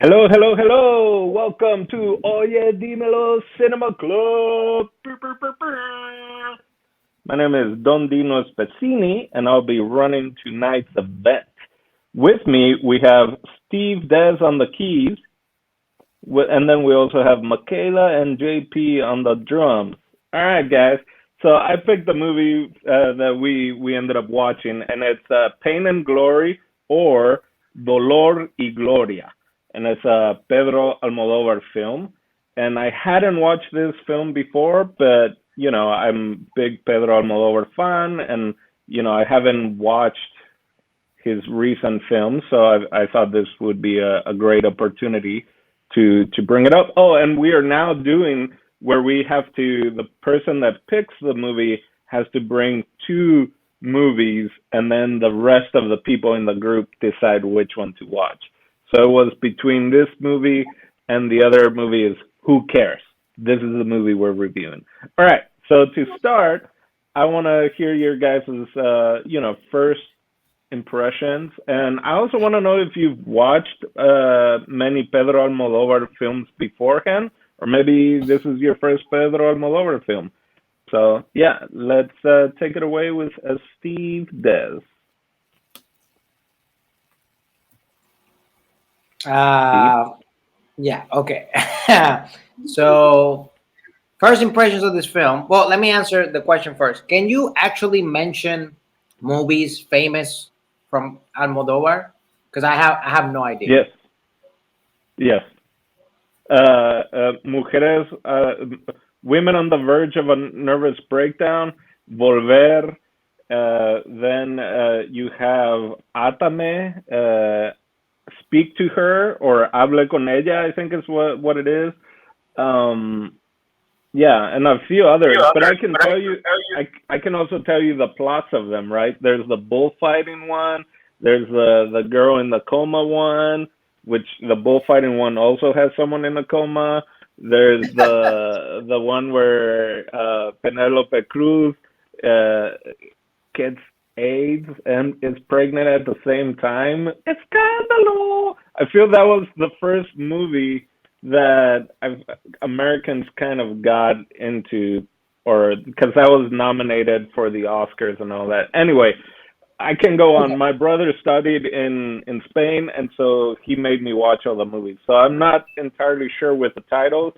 Hello, hello, hello! Welcome to Oye Dimelo Cinema Club. My name is Don Dino Spezzini, and I'll be running tonight's event. With me, we have Steve Dez on the keys, and then we also have Michaela and JP on the drums. All right, guys. So I picked the movie that we ended up watching, and it's Pain and Glory or Dolor y Gloria, and it's a Pedro Almodóvar film. And I hadn't watched this film before, but I'm a big Pedro Almodóvar fan, and I haven't watched his recent films, so I thought this would be a great opportunity to bring it up. Oh, and we are now doing where we have to the person that picks the movie has to bring two movies, and then the rest of the people in the group decide which one to watch. So it was between this movie and the other movie is Who Cares? This is the movie we're reviewing. All right. So to start, I want to hear your guys' first impressions. And I also want to know if you've watched many Pedro Almodóvar films beforehand, or maybe this is your first Pedro Almodóvar film. So yeah, let's take it away with Steve Dez. Steve? Uh, yeah, okay. So, first impressions of this film. Well, let me answer the question first. Can you actually mention movies famous from Almodovar? Because I have no idea. Yes, yes. Mujeres, women on the verge of a nervous breakdown, Volver. Then you have Atame, speak to her, or hable con ella, I think is what it is. Um, yeah, and a few others, but I can tell you, I can also tell you the plots of them, right? There's the bullfighting one, there's the girl in the coma one, which the bullfighting one also has someone in a coma. There's the one where Penelope Cruz uh, gets AIDS and is pregnant at the same time. Escándalo! I feel that was the first movie that Americans kind of got into, or because that was nominated for the Oscars and all that. Anyway, I can go on. My brother studied in Spain, and so he made me watch all the movies. So I'm not entirely sure with the titles,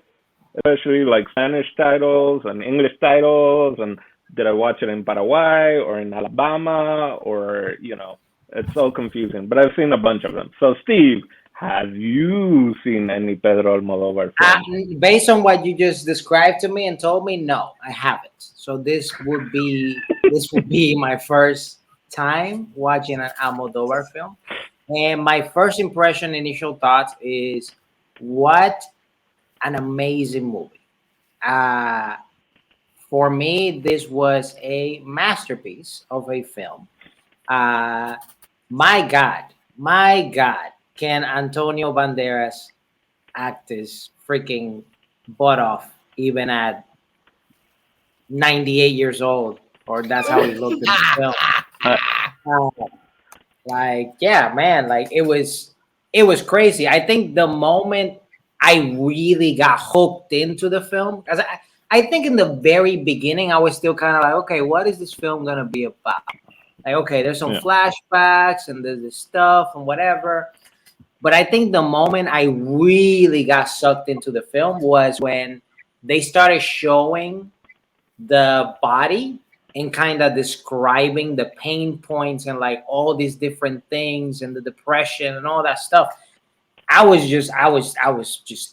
especially like Spanish titles and English titles, and did I watch it in Paraguay or in Alabama, or it's so confusing. But I've seen a bunch of them. So Steve, have you seen any Pedro Almodovar Uh, films? Based on what you just described to me and told me, no, I haven't. So this would be my first time watching an Almodovar film. And my first impression, initial thoughts is what an amazing movie. Uh, for me, this was a masterpiece of a film. Uh, my God, can Antonio Banderas act his freaking butt off even at 98 years old, or that's how he looked in the film. Uh, Uh, like, yeah, man, like it was crazy. I think the moment I really got hooked into the film, because I think in the very beginning I was still kind of like, okay, what is this film gonna be about? Like, okay, there's some yeah. flashbacks and there's this stuff and whatever. But I think the moment I really got sucked into the film was when they started showing the body and kind of describing the pain points and like all these different things and the depression and all that stuff. I was just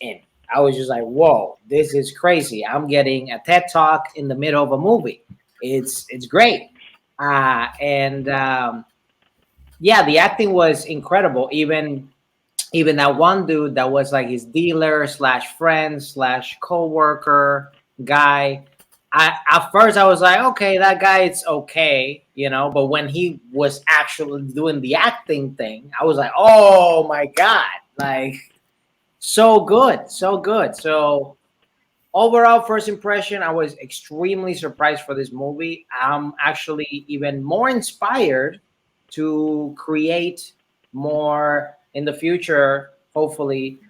in. I was just like, whoa, this is crazy. I'm getting a TED talk in the middle of a movie. It's great. And Yeah, the acting was incredible. Even that one dude that was like his dealer slash friend slash co-worker guy. At first I was like, okay, that guy it's okay. But when he was actually doing the acting thing, I was like, oh my god, like so good, so good. So overall, first impression, I was extremely surprised for this movie. I'm actually even more inspired to create more in the future hopefully,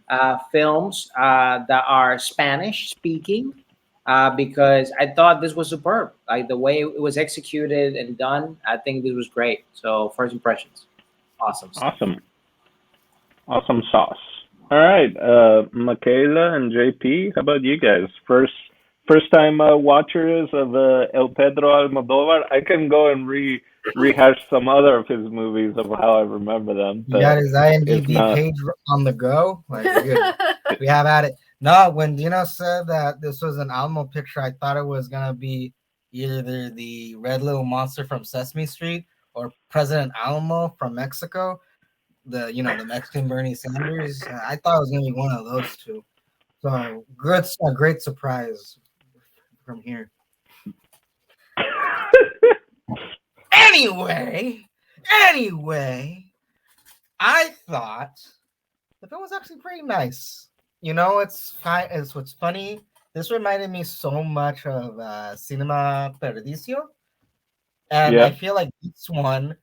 films that are Spanish speaking, because I thought this was superb. Like the way it was executed and done, I think this was great. So first impressions, awesome stuff. Awesome. Awesome sauce. All right, Michaela and JP, how about you guys? First time watchers of El Pedro Almodóvar. I can go and rehash some other of his movies of how I remember them, You got but his if IMDb not, page on the go. Like we have at it. No, when Dino said that this was an Alamo picture, I thought it was gonna be either the Red Little Monster from Sesame Street or President Alamo from Mexico. The Mexican Bernie Sanders. I thought it was gonna be one of those two. So good, a great surprise from here. Anyway, I thought the film was actually pretty nice. It's fine. It's what's funny. This reminded me so much of Cinema Perdicio, and I yeah, feel like this one,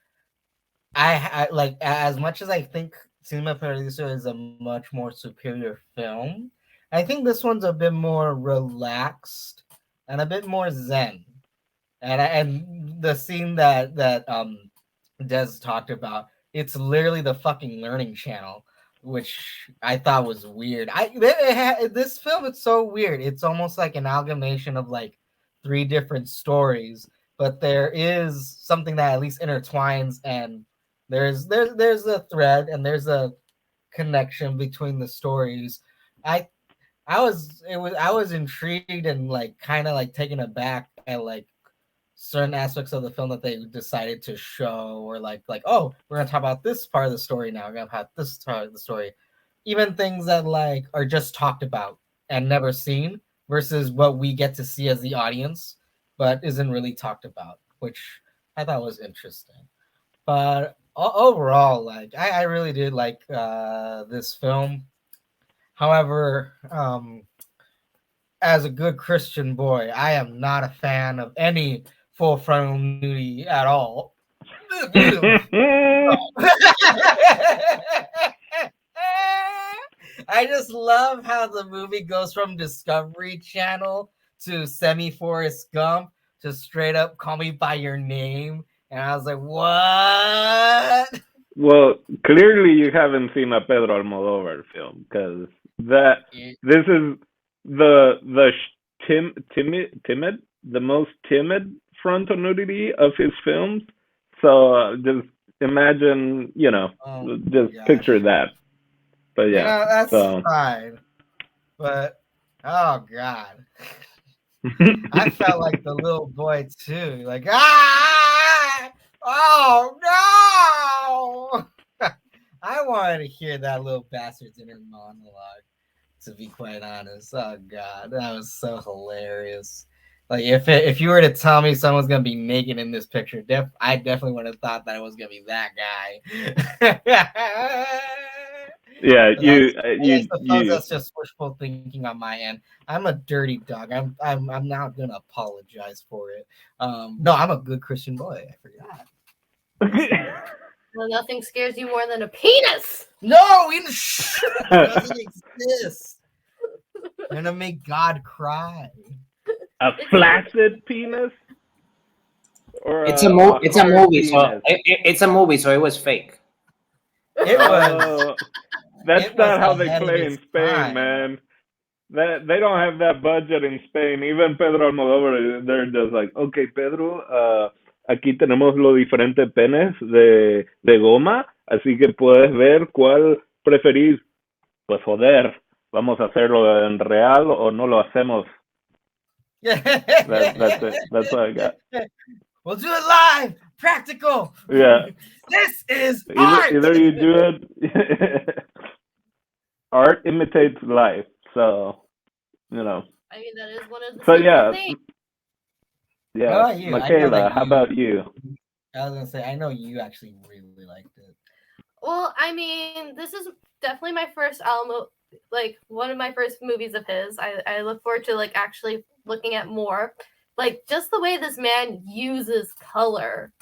I like as much as I think Cinema Paradiso is a much more superior film. I think this one's a bit more relaxed and a bit more zen. And the scene that Des talked about, it's literally the fucking Learning Channel, which I thought was weird. This film, it's so weird. It's almost like an amalgamation of like three different stories, but there is something that at least intertwines, and there's a thread and there's a connection between the stories. I I was intrigued and like kind of like taken aback at like certain aspects of the film that they decided to show, or like oh, we're gonna talk about this part of the story now, we're gonna talk about this part of the story, even things that like are just talked about and never seen versus what we get to see as the audience but isn't really talked about, which I thought was interesting. But overall, like I really did like this film. However, as a good Christian boy, I am not a fan of any full frontal nudity at all. I just love how the movie goes from Discovery Channel to semi Forrest Gump to straight up Call Me by Your Name, and I was like, what? well, clearly you haven't seen a Pedro Almodóvar film because that this is the timid the most timid frontal nudity of his films. So just imagine, just Gosh. picture that. But yeah, That's so fine. But oh god, I felt like the little boy too. Like oh no! I wanted to hear that little bastard's inner monologue. To be quite honest, oh god, that was so hilarious. Like if you were to tell me someone's gonna be naked in this picture, I definitely would have thought that it was gonna be that guy. yeah, That's just wishful thinking on my end. I'm a dirty dog. I'm not gonna apologize for it. No, I'm a good Christian boy. I forgot. Well, nothing scares you more than a penis. No, it doesn't exist. I'm gonna make God cry. a flaccid penis. Or It's a movie. It's a hard movie. So penis? it's a movie. So it was fake. It was. Oh, that's It not was how they ahead of play its in Spain, time. man. That they don't have that budget in Spain. Even Pedro Almodóvar, they're just like, okay, Pedro, aquí tenemos los diferentes penes de goma, así que puedes ver cuál preferís. Pues joder, vamos a hacerlo en real o no lo hacemos. That's it. That's what I got. We'll do it live, practical. Yeah. This is art. Either you do it. Art imitates life, so I mean, that is one of the So simple things. yeah. How about you? Michaela, how about you? I was gonna say, I know you actually really liked it. Well, I mean, this is definitely my first Alamo, like one of my first movies of his. I look forward to like actually looking at more. Like just the way this man uses color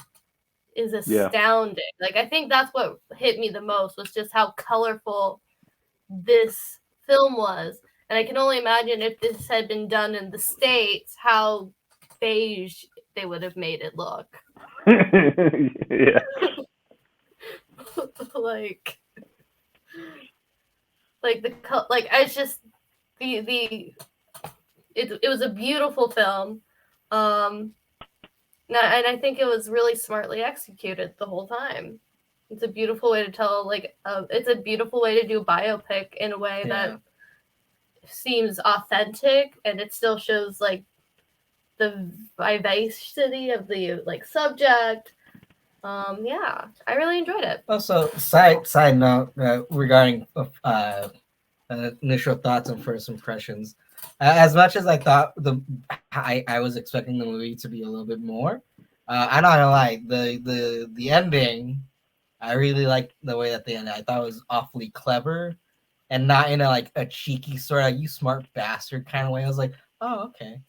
is astounding. Like I think that's what hit me the most was just how colorful this film was. And I can only imagine if this had been done in the States, how beige they would have made it look. Yeah. like it's just the it was a beautiful film. And I think it was really smartly executed the whole time. It's a beautiful way to tell, it's a beautiful way to do a biopic in a way that seems authentic, and it still shows like the vivacity of the like subject. Yeah, I really enjoyed it. Also, side note regarding initial thoughts and first impressions. As much as I thought I was expecting the movie to be a little bit more. I'm not gonna lie, the ending, I really liked the way that they ended. I thought it was awfully clever, and not in a cheeky sort of "you smart bastard" kind of way. I was like, oh, okay,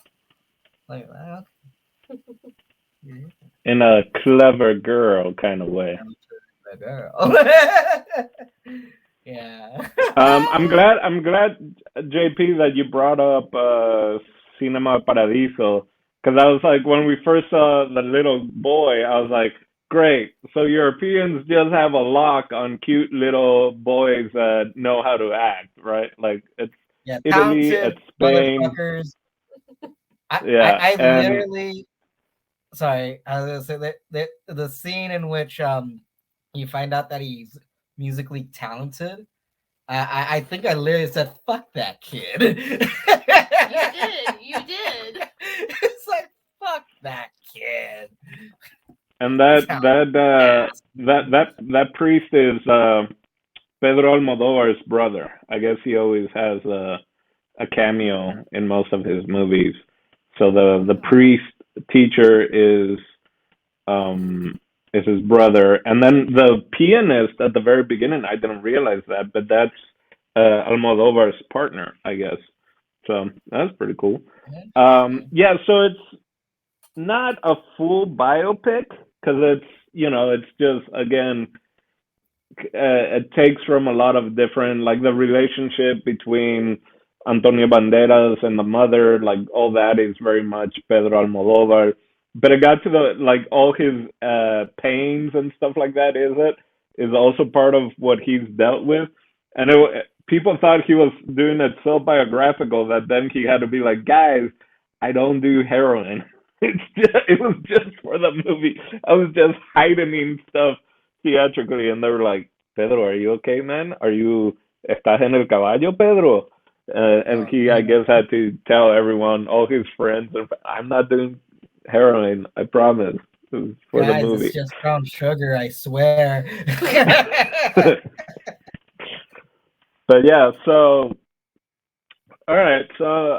like In a clever girl kind of way. girl. Yeah. I'm glad, JP, that you brought up Cinema Paradiso, because I was like, when we first saw the little boy, I was like, great. So Europeans just have a lock on cute little boys that know how to act, right? Like it's Italy, it's Spain. Motherfuckers. Yeah, I and literally. Sorry, I was gonna say that the scene in which you find out that he's musically talented. I think I literally said, "Fuck that kid." You did. It's like, fuck that kid. and that priest is Pedro Almodóvar's brother. I guess he always has a cameo in most of his movies. So the priest teacher is his brother, and then the pianist at the very beginning. I didn't realize that, but that's Almodóvar's partner, I guess. So that's pretty cool. Yeah, so it's not a full biopic because it's just again it takes from a lot of different, like the relationship between Antonio Banderas and the mother, like all that is very much Pedro Almodóvar. But it got to the like all his pains and stuff like that. Is also part of what he's dealt with, and people thought he was doing it so biographical that then he had to be like, guys, I don't do heroin. It was just for the movie. I was just heightening stuff theatrically, and they were like, Pedro, are you okay, man? Estás en el caballo, Pedro? And he, I guess, had to tell everyone, all his friends, I'm not doing heroin, I promise. It was for Guys, the movie. It's just brown sugar, I swear. But yeah, so all right, so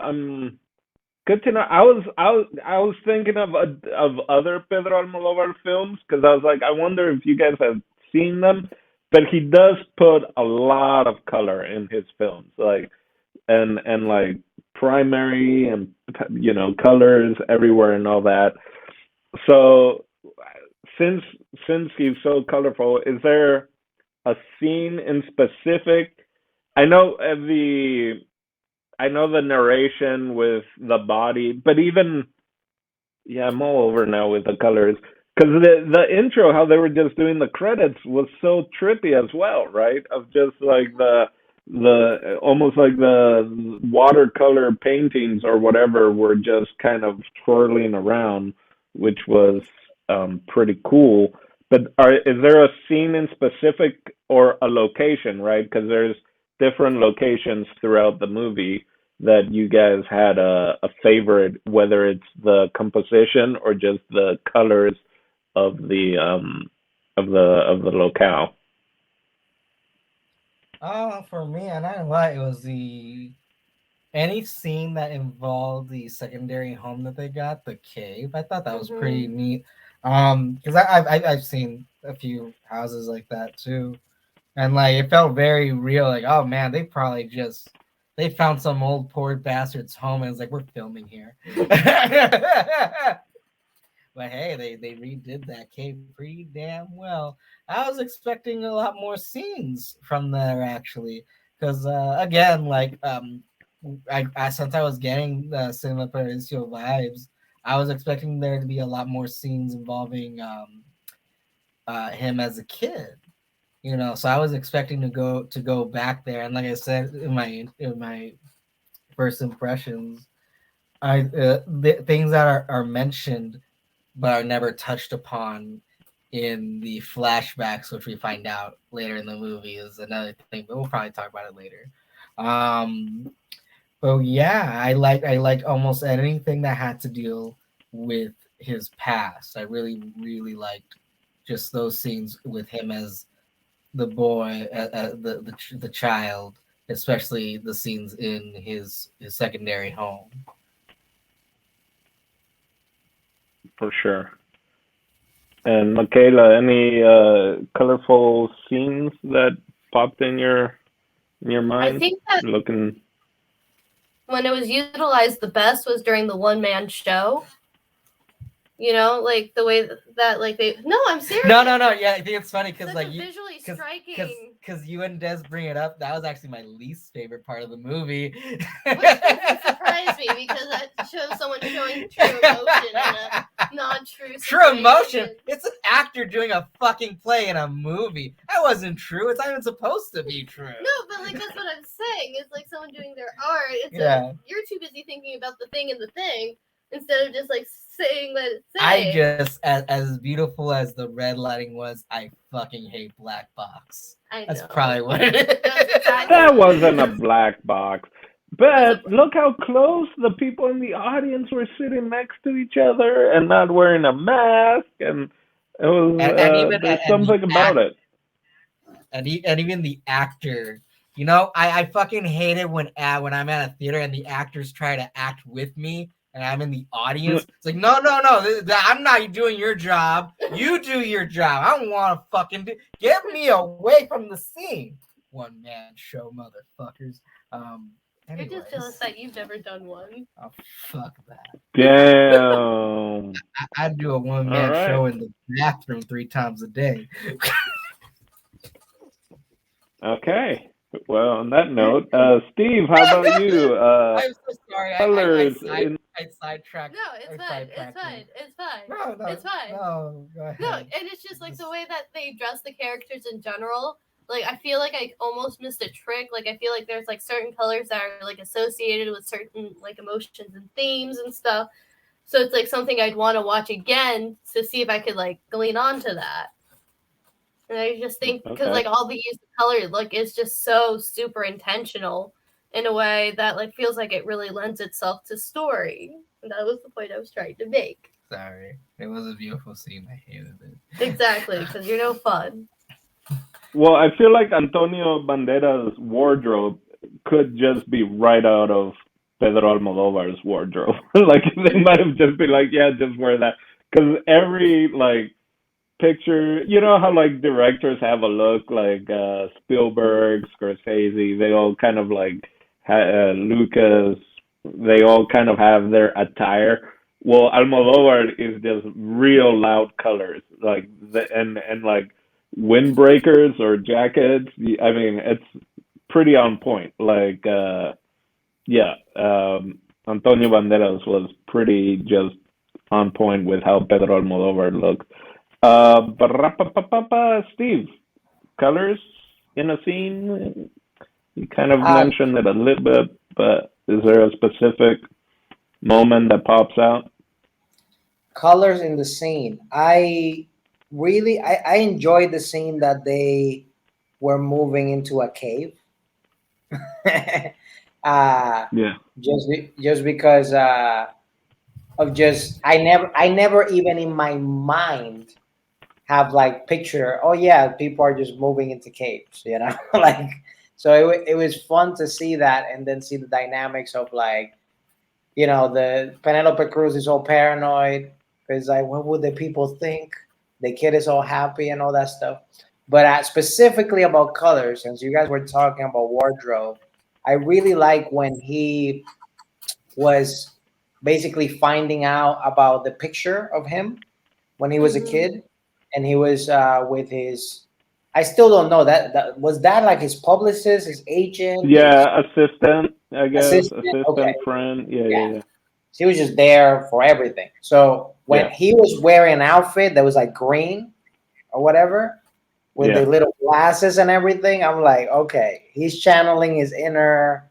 good to know. I was thinking of other Pedro Almodóvar films because I was like, I wonder if you guys have seen them. But he does put a lot of color in his films, like and like primary and colors everywhere and all that. So since he's so colorful, is there a scene in specific? I know the narration with the body, but even yeah, I'm all over now with the colors because the intro, how they were just doing the credits, was so trippy as well, right? Of just like the almost like the watercolor paintings or whatever were just kind of twirling around, which was pretty cool. But is there a scene in specific or a location, right? Because there's different locations throughout the movie that you guys had a favorite, whether it's the composition or just the colors of the locale. For me, and I lie, it was any scene that involved the secondary home that they got, the cave. I thought that was pretty neat. Because I've seen a few houses like that too, and like it felt very real. Like, oh man, they found some old poor bastard's home, and it's like, we're filming here. But hey, they redid that cave pretty damn well. I was expecting a lot more scenes from there actually. because again, like I since I was getting the Cinema Paradiso vibes, I was expecting there to be a lot more scenes involving him as a kid. You know, so I was expecting to go back there, and like I said in my first impressions, the things that are mentioned but are never touched upon in the flashbacks, which we find out later in the movie, is another thing. But we'll probably talk about it later. But yeah, I liked almost anything that had to deal with his past. I really liked just those scenes with him as the boy, the child, especially the scenes in his secondary home. For sure. And Michaela, any colorful scenes that popped in your mind? I think that Looking. when it was utilized the best was during the one-man show. You know, like the way that like they. No, I'm serious. No. Yeah, I think it's funny because Such like a visually striking. because you and Des bring it up. That was actually my least favorite part of the movie. Which doesn't surprise me because that shows someone showing true emotion in a non-true True emotion. situation. It's an actor doing a fucking play in a movie. That wasn't true. It's not even supposed to be true. No, but like that's what I'm saying. It's like someone doing their art. You're too busy thinking about the thing in the thing instead of just like saying what it's saying. I just, as beautiful as the red lighting was, I fucking hate black box. I know. That's probably what it is. That's exactly That what it wasn't a is. black box. But look how close the people in the audience were sitting next to each other and not wearing a mask, and it was there's something about it. And even the actor, you know, I fucking hate it when I'm at a theater and the actors try to act with me and I'm in the audience. It's like, no, I'm not doing your job. You do your job. I don't want to fucking get me away from the scene. One man show, motherfuckers. You're just jealous that you've never done one. Oh, fuck that. Damn. I do a one man show in the bathroom 3 times a day. Okay. Well, on that note, Steve, how about you? I'm so sorry. Colors. I sidetracked. No, it's fine. It's fine. It's fine. No, it's fine. No, go ahead. No, and it's just like the way that they dress the characters in general. Like I feel like I almost missed a trick. Like I feel like there's like certain colors that are like associated with certain like emotions and themes and stuff. So it's like something I'd want to watch again to see if I could like glean onto that. And I just think because like all the use of color like is just so super intentional in a way that like feels like it really lends itself to story. And that was the point I was trying to make. Sorry, it was a beautiful scene. I hated it. Exactly, because you're no fun. Well, I feel like Antonio Banderas' wardrobe could just be right out of Pedro Almodóvar's wardrobe. Like they might have just been like, yeah, just wear that, because every like picture, you know how like directors have a look like Spielberg, Scorsese, they all kind of like Lucas, they all kind of have their attire. Well, Almodóvar is just real loud colors, like and like windbreakers or jackets. I mean, it's pretty on point. Like, Antonio Banderas was pretty just on point with how Pedro Almodóvar looked. Steve, colors in a scene. You kind of mentioned it a little bit, but is there a specific moment that pops out? Colors in the scene. I enjoyed the scene that they were moving into a cave. Just because of just I never even in my mind have like picture, oh yeah, people are just moving into caves, you know. Like, so it was fun to see that, and then see the dynamics of like, you know, the Penélope Cruz is all paranoid because like, what would the people think? The kid is all happy and all that stuff. But specifically about colors, since you guys were talking about wardrobe, I really like when he was basically finding out about the picture of him when he was a kid, and he was with his I still don't know that was that like his publicist, his agent, his Yeah, assistant, I guess, assistant. Okay, assistant friend. Yeah, yeah. yeah, yeah. He was just there for everything. So when Yeah, he was wearing an outfit that was like green or whatever, with yeah. the little glasses and everything, I'm like, okay, he's channeling his inner.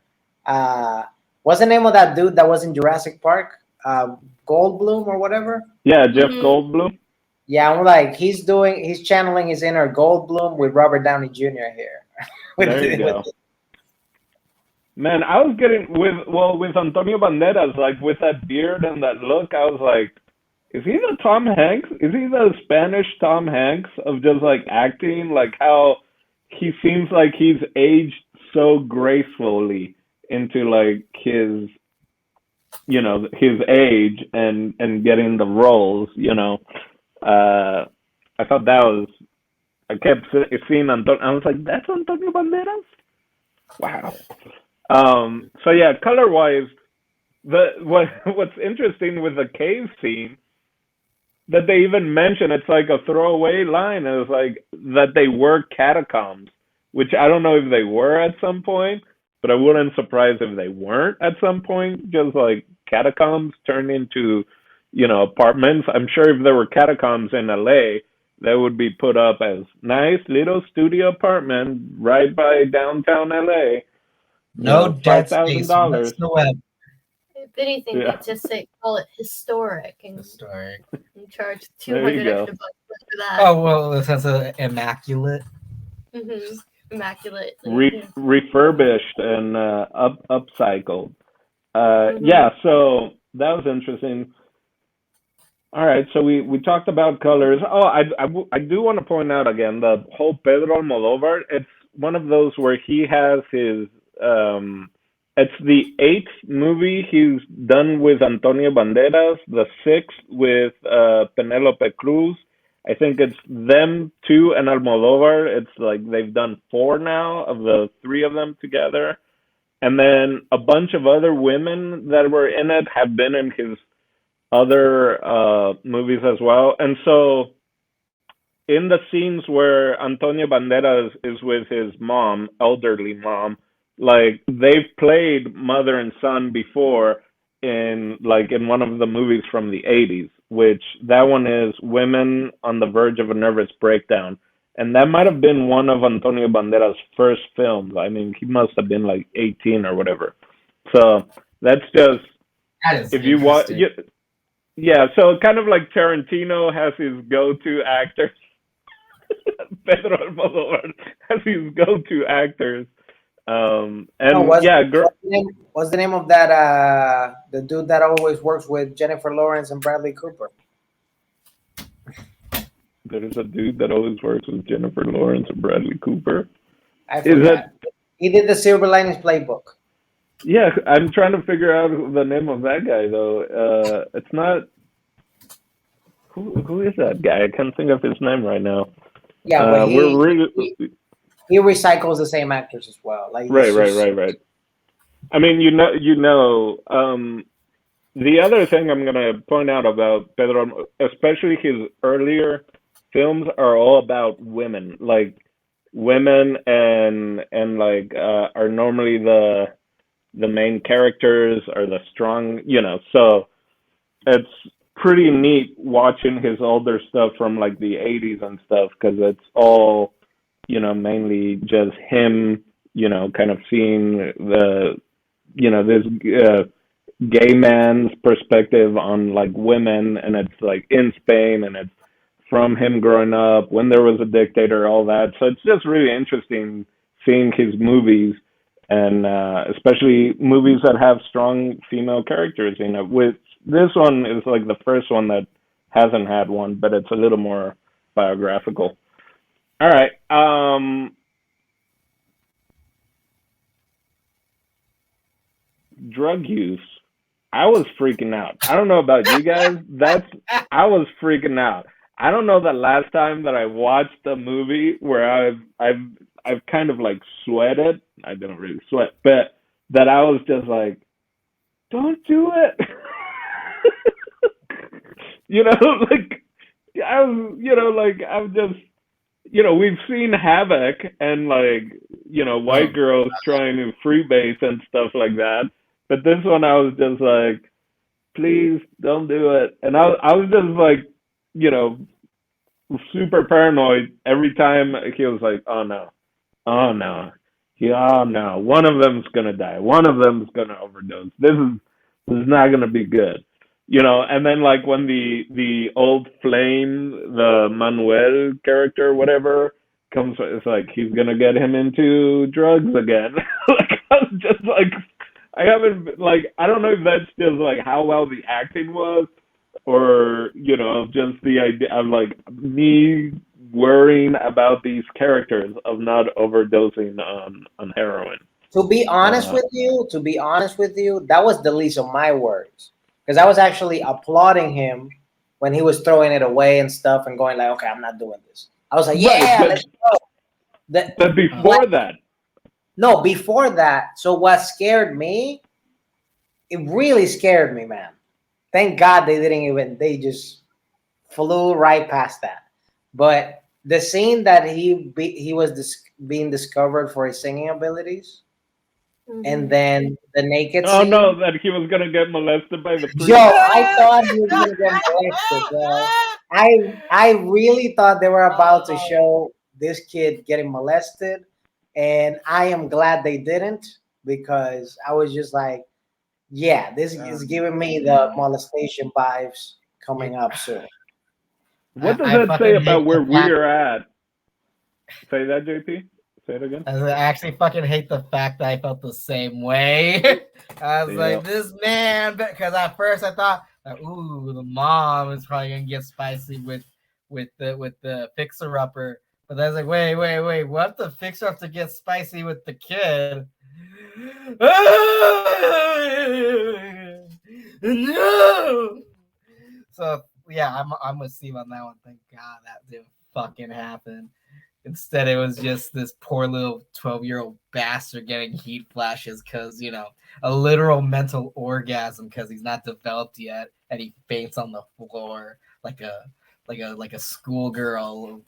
What's the name of that dude that was in Jurassic Park? Goldblum or whatever. Yeah, Jeff Mhm. Goldblum. Yeah, I'm like, he's channeling his inner Goldblum with Robert Downey Jr. here. There you with go. Man, I was getting with Antonio Banderas, like with that beard and that look, I was like, is he the Tom Hanks? Is he the Spanish Tom Hanks of just like acting? Like how he seems like he's aged so gracefully into like his age and getting the roles. I thought that was. I kept seeing Antonio. I was like, that's Antonio Banderas. Wow. So yeah, color wise, what's interesting with the cave scene that they even mention, it's like a throwaway line. Is like that they were catacombs, which I don't know if they were at some point, but I wouldn't surprise if they weren't at some point. Just like catacombs turned into, apartments. I'm sure if there were catacombs in LA, they would be put up as nice little studio apartment right by downtown LA. No five dead thousand space dollars. whatsoever. If anything, they Yeah, just say call it historic and Historic. charge there you 200 go. extra bucks for that. Oh well, the sense of immaculate. Hmm. Immaculately. Re- refurbished and upcycled. Hmm. Yeah, so that was interesting. All right, so we talked about colors. Oh, I do want to point out again the whole Pedro Almodóvar. It's one of those where he has his. It's the eighth movie he's done with Antonio Banderas, the sixth with Penélope Cruz. I think it's them two and Almodóvar. It's like they've done four now of the three of them together, and then a bunch of other women that were in it have been in his other movies as well. And so in the scenes where Antonio Banderas is with his mom, elderly mom, like they've played mother and son before in one of the movies from the 80s, which that one is Women on the Verge of a Nervous Breakdown. And that might have been one of Antonio Banderas' first films. I mean, he must have been like 18 or whatever. So that's just That is if you watch, interesting. yeah, so kind of like Tarantino has his go-to actors. Pedro Almodovar has his go-to actors. no, And yeah, what's the name of that the dude that always works with Jennifer Lawrence and Bradley Cooper? there is a dude that always works with Jennifer Lawrence and Bradley Cooper. I Is forgot. it? He did the Silver Linings Playbook. Yeah, I'm trying to figure out the name of that guy though. It's not. Who is that guy? I can't think of his name right now. Yeah, but We're really he recycles the same actors as well. Like right, it's right, just right, right. I mean, the other thing I'm going to point out about Pedro, especially his earlier films, are all about women. Like women and like are normally the main characters or the strong, So it's pretty neat watching his older stuff from like the 80s and stuff because it's all, mainly just him, kind of seeing this gay man's perspective on like women, and it's like in Spain, and it's from him growing up when there was a dictator, all that. So it's just really interesting seeing his movies, and especially movies that have strong female characters. With this one is like the first one that hasn't had one, but it's a little more biographical. All right. Drug use. I was freaking out. I don't know about you guys. I was freaking out. I don't know the last time that I watched a movie where I've kind of like sweated. I didn't really sweat, but that I was just like, don't do it. like I was, like I'm just, we've seen Havoc and white girls trying to freebase and stuff like that. But this one, I was just like, please don't do it. And I was just like, super paranoid every time he was like, oh no, oh no, oh no, one of them's gonna die, one of them's gonna overdose. This is not gonna be good. And then when the old flame, the Manuel character, whatever, comes, it's like he's gonna get him into drugs again. I was just like, I haven't I don't know if that's just how well the acting was, or just the idea of me worrying about these characters of not overdosing on heroin. To be honest with you, that was the least of my worries. Because I was actually applauding him when he was throwing it away and stuff and going okay, I'm not doing this. I was like, yeah, right, let's go. But before that. No, before that. So what scared me, it really scared me, man. Thank God they just flew right past that. But the scene that he was being discovered for his singing abilities, and then the naked scene. Oh no, that he was gonna get molested by the priest. Yo, I thought he was gonna get molested, bro. I really thought they were about to show this kid getting molested, and I am glad they didn't, because I was just like, yeah, this is giving me the molestation vibes coming up soon. What does that say about where we're at? Say that, JP? Say it again. I actually fucking hate the fact that I felt the same way. I was like, this man, because at first I thought, ooh, the mom is probably gonna get spicy with the fixer-upper. But I was like, wait, what if the fixer-upper gets spicy with the kid? No. So yeah, I'm with Steve on that one. Thank God that didn't fucking happen. Instead, it was just this poor little 12-year-old bastard getting heat flashes because, a literal mental orgasm because he's not developed yet, and he faints on the floor like a schoolgirl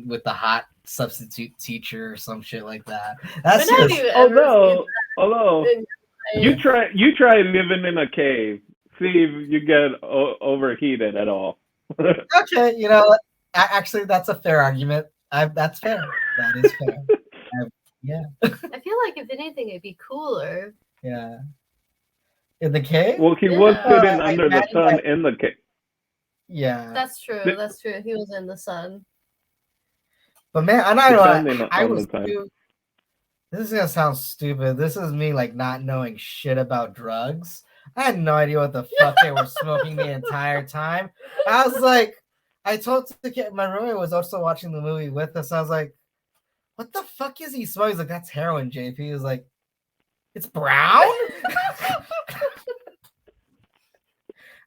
with a hot substitute teacher or some shit like that. That's just, although you try living in a cave, see if you get overheated at all. Okay, actually, that's a fair argument. That's fair. That is fair. Yeah. I feel like if anything, it'd be cooler. Yeah. In the cave? Well, he was sitting under the sun in the cave. Yeah. That's true. That's true. He was in the sun. But man, I was this is gonna sound stupid. This is me not knowing shit about drugs. I had no idea what the fuck they were smoking the entire time. I was like, I told the kid, my roommate was also watching the movie with us. I was like, what the fuck is he smoking? He's like, that's heroin, JP. He was like, it's brown? I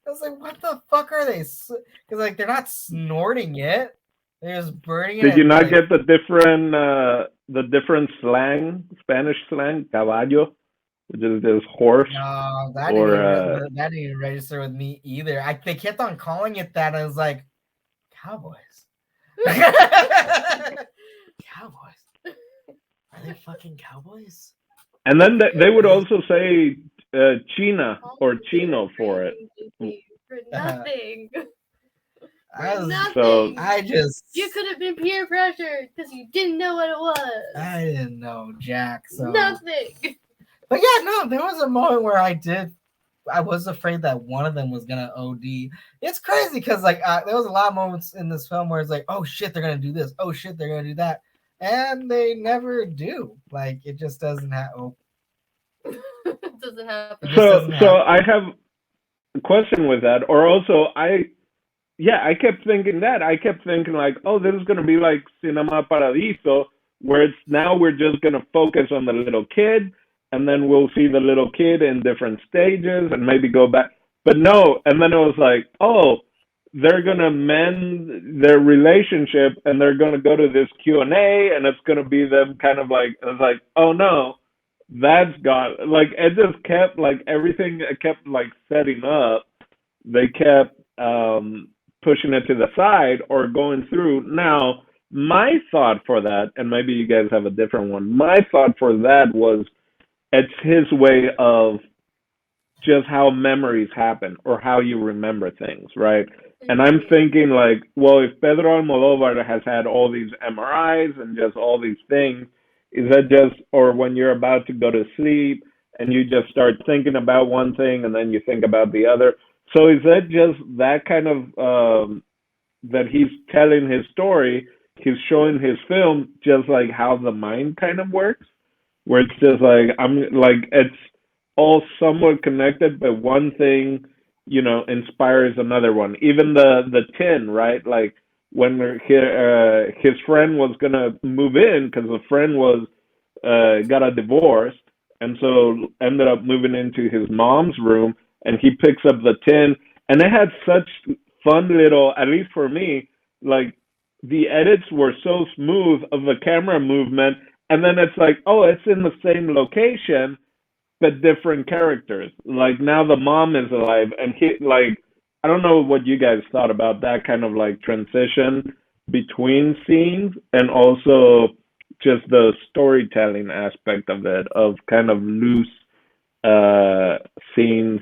was like, what the fuck are they? Because they're not snorting it. They're just burning it. Did you not get the different slang, Spanish slang, caballo, which is this horse? No, that didn't even register with me either. They kept on calling it that. I was like, cowboys. Cowboys. Are they fucking cowboys? And then they would also say China or Chino for it. For nothing. So you could have been peer pressured because you didn't know what it was. I didn't know Jack. So nothing. But yeah, no, there was a moment where I was afraid that one of them was gonna OD. It's crazy because there was a lot of moments in this film where it's like, oh shit, they're gonna do this. Oh shit, they're gonna do that, and they never do. It just doesn't happen. It doesn't happen. So I have a question with that, or also I kept thinking that. I kept thinking oh, this is gonna be like Cinema Paradiso, where it's now we're just gonna focus on the little kid. And then we'll see the little kid in different stages and maybe go back. But no, and then it was like, oh, they're going to mend their relationship and they're going to go to this Q&A and it's going to be them kind of it was like, oh no, that's got, it just kept, everything it kept, setting up. They kept pushing it to the side or going through. Now, my thought for that, and maybe you guys have a different one. My thought for that was it's his way of just how memories happen or how you remember things, right? And I'm thinking like, well, if Pedro Almodóvar has had all these MRIs and just all these things, is that just, or when you're about to go to sleep and you just start thinking about one thing and then you think about the other? So is that just that kind of, that he's telling his story, he's showing his film just like how the mind kind of works? Where it's just like, it's all somewhat connected, but one thing, inspires another one. Even the tin, right? Like when his friend was gonna move in because the friend was got a divorce, and so ended up moving into his mom's room, and he picks up the tin, and it had such fun little, at least for me, like the edits were so smooth of the camera movement, and then it's like, oh, it's in the same location but different characters. Like now the mom is alive, and I don't know what you guys thought about that kind of like transition between scenes, and also just the storytelling aspect of it, of kind of loose scenes,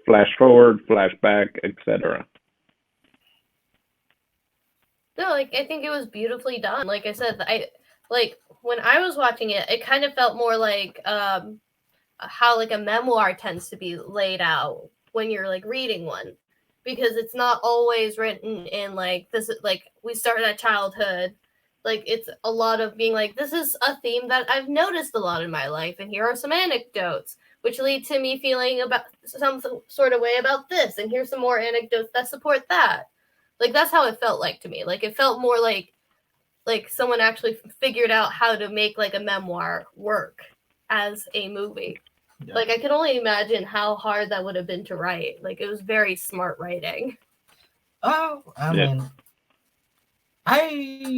flash forward, flashback, etc. No, like I think it was beautifully done. Like I said, I like when I was watching it, it kind of felt more like how like a memoir tends to be laid out when you're like reading one, because it's not always written in like this is like we start at childhood. Like it's a lot of being like, this is a theme that I've noticed a lot in my life, and here are some anecdotes which lead to me feeling about some sort of way about this, and here's some more anecdotes that support that. Like that's how it felt like to me. Like it felt more like someone actually figured out how to make like a memoir work as a movie. Yeah. Like I can only imagine how hard that would have been to write. Like it was very smart writing. Oh, I mean,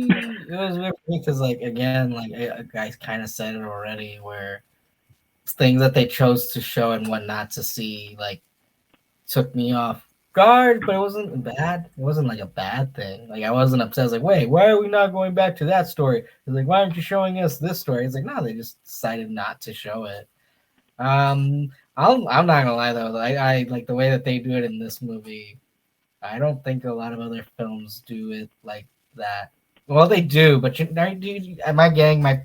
it was weird because like again, like guys kind of said it already, where things that they chose to show and what not to see like took me off guard, but it wasn't bad. It wasn't like a bad thing. Like I wasn't upset. I was like, wait, why are we not going back to that story? It's like, why aren't you showing us this story? It's like, no, they just decided not to show it. I'm not gonna lie though. I like the way that they do it in this movie. I don't think a lot of other films do it like that. Well, they do, but am I getting my?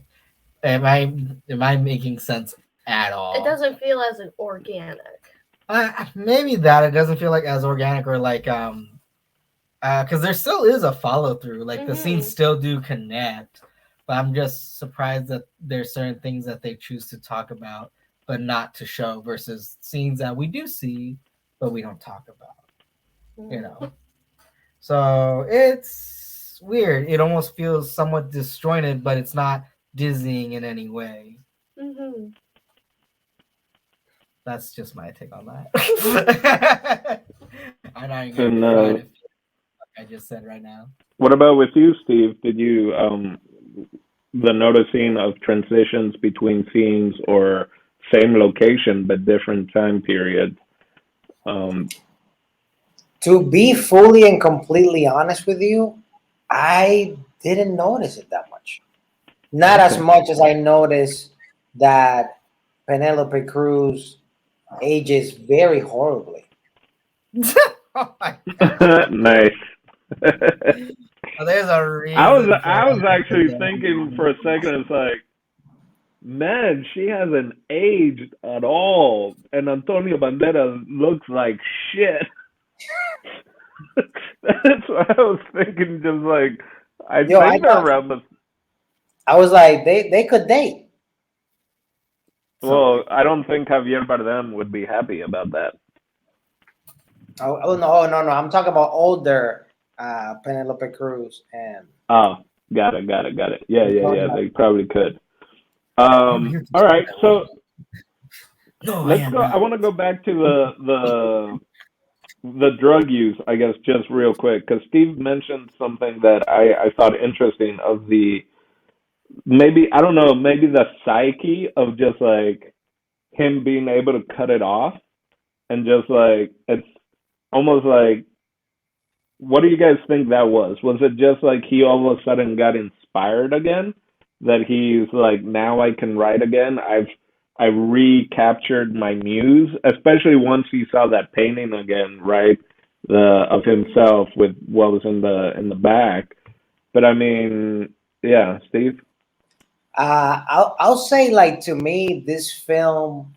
Am I making sense at all? It doesn't feel as organic. Maybe that it doesn't feel like as organic, or like because there still is a follow through. Like the scenes still do connect, but I'm just surprised that there's certain things that they choose to talk about but not to show, versus scenes that we do see but we don't talk about. So it's weird. It almost feels somewhat disjointed, but it's not dizzying in any way. That's just my take on that. I'm not even gonna like I just said right now. What about with you, Steve? Did you the noticing of transitions between scenes or same location but different time period? To be fully and completely honest with you, I didn't notice it that much. Not as much as I noticed that Penélope Cruz ages very horribly. Oh my God. Nice. Well, there's a reason. I was actually thinking for a second, it's like, man, she hasn't aged at all, and Antonio Banderas looks like shit. That's what I was thinking. Just like I think they're around the. I was like, they could date. Well, I don't think Javier Bardem would be happy about that. Oh no! I'm talking about older Penélope Cruz and. Oh, got it. Yeah. They probably could. All right, so let's go. I want to go back to the drug use, I guess, just real quick, because Steve mentioned something that I thought interesting of maybe the psyche of just like him being able to cut it off, and just like it's almost like what do you guys think that was? Was it just like he all of a sudden got inspired again? That he's like, now I can write again. I recaptured my muse, especially once he saw that painting again, right? The of himself with what was in the back. But I mean, yeah, Steve. I'll say, like, to me, this film,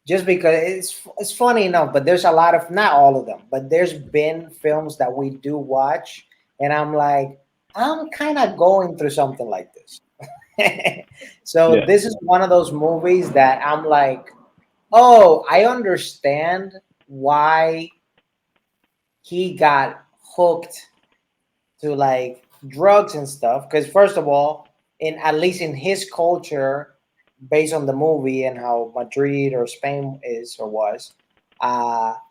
just because it's funny enough, but there's a lot of, not all of them, but there's been films that we do watch, and I'm like, I'm kind of going through something like this. So Yeah. this is one of those movies that I'm like, oh, I understand why he got hooked to like drugs and stuff. Because first of all, in at least in his culture, based on the movie and how Madrid or Spain is or was,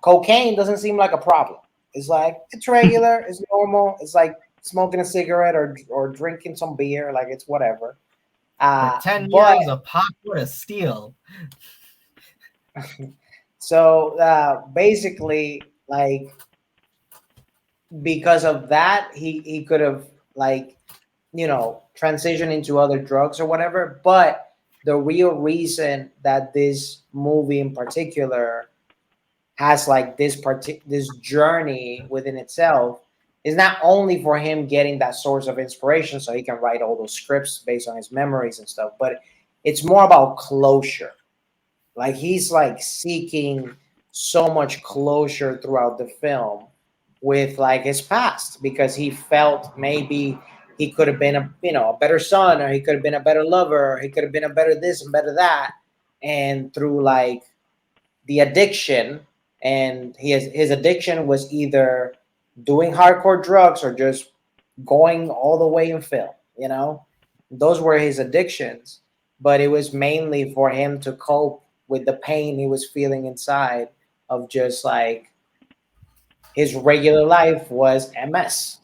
cocaine doesn't seem like a problem. It's like it's regular, it's normal. It's like smoking a cigarette or drinking some beer, like it's whatever. For 10 But years, a pot would have steal. so basically, like, because of that, he could have, like, transitioned into other drugs or whatever. But the real reason that this movie in particular has like this journey within itself is not only for him getting that source of inspiration so he can write all those scripts based on his memories and stuff, but it's more about closure. Like, he's like seeking so much closure throughout the film with like his past, because he felt maybe he could have been a better son, or he could have been a better lover, or he could have been a better this and better that. And through like the addiction, and his addiction was either doing hardcore drugs or just going all the way in film, those were his addictions. But it was mainly for him to cope with the pain he was feeling inside of just like his regular life was a mess.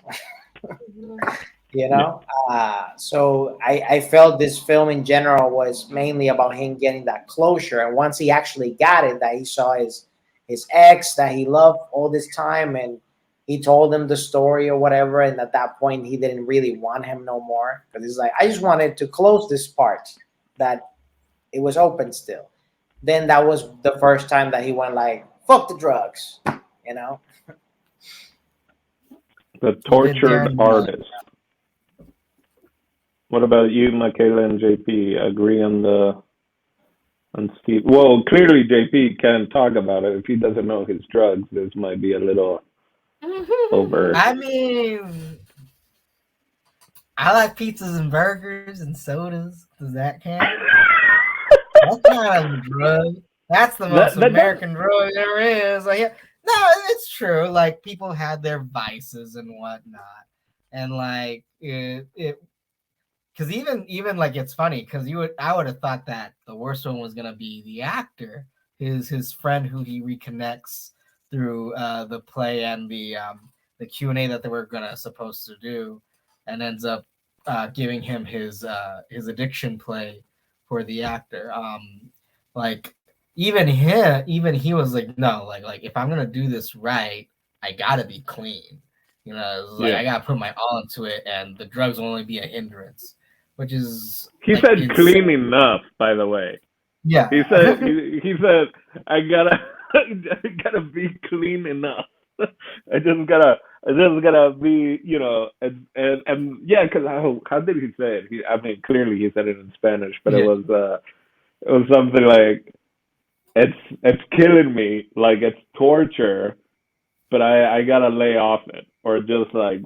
So I felt this film in general was mainly about him getting that closure. And once he actually got it, that he saw his ex that he loved all this time, and he told him the story or whatever, and at that point he didn't really want him no more, because he's like, I just wanted to close this part that it was open still. Then that was the first time that he went like, fuck the drugs, you know. The tortured artist. What about you, Michaela and JP? Agree on Steve? Well, clearly JP can't talk about it. If he doesn't know his drugs, this might be a little over. I mean, I like pizzas and burgers and sodas. Does that count? That's kind of a drug. That's the most American drug there is. Like, no, it's true. Like, people had their vices and whatnot, and like it because even like, it's funny because I would have thought that the worst one was gonna be the actor, his friend who he reconnects through the play and the Q&A that they were supposed to do, and ends up giving him his addiction play for the actor. Like, even he was like, no, like if I'm gonna do this right, I gotta be clean. Like, I gotta put my all into it, and the drugs will only be a hindrance. Which is, he said insane. Clean enough, by the way. Yeah, he said he said I gotta be clean enough. I just gotta be, and yeah, because how did he say it? I mean, clearly he said it in Spanish, but it was something like, it's killing me, like it's torture, but I gotta lay off it, or just like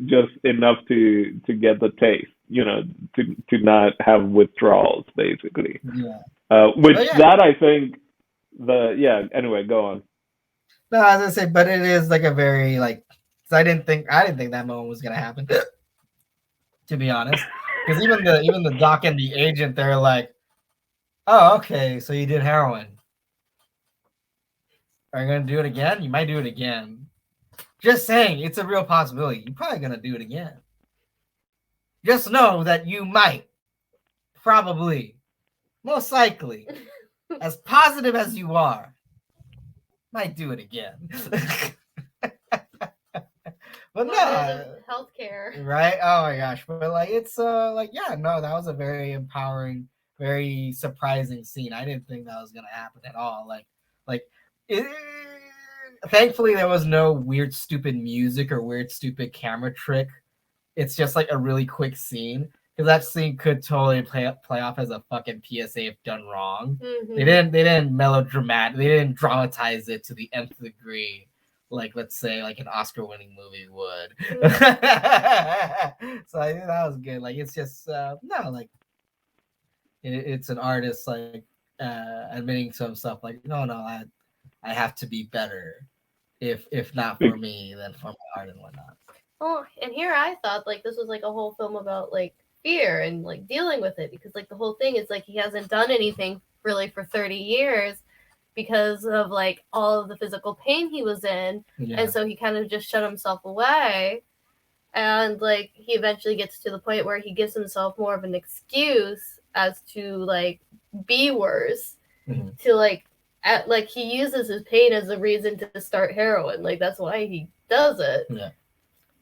just enough to get the taste, to not have withdrawals, basically. Yeah. That I think Anyway, go on. No, I was gonna say, but it is like a very like. I didn't think that moment was gonna happen. To be honest, because even the doc and the agent, they're like, "Oh, okay, so you did heroin. Are you gonna do it again? You might do it again. Just saying, it's a real possibility. You're probably gonna do it again. Just know that you might, probably, most likely, as positive as you are, might do it again." But no, healthcare. right? Oh my gosh! But like, it's like, yeah, no, that was a very empowering, very surprising scene. I didn't think that was gonna happen at all. Like, it, thankfully there was no weird, stupid music or weird, stupid camera trick. It's just like a really quick scene, because that scene could totally play off as a fucking PSA if done wrong. Mm-hmm. They didn't melodramatic. They didn't dramatize it to the nth degree, like, let's say, like an Oscar-winning movie would. So I think that was good. Like, it's just no, like, it's an artist, like, admitting to himself, like, no, I have to be better. If not for me, then for my art and whatnot. Oh, and here I thought like this was like a whole film about like fear and like dealing with it, because like the whole thing is like he hasn't done anything really for 30 years because of like all of the physical pain he was in. Yeah. And so he kind of just shut himself away, and like he eventually gets to the point where he gives himself more of an excuse as to like be worse. Mm-hmm. To like he uses his pain as a reason to start heroin. Like that's why he does it. Yeah.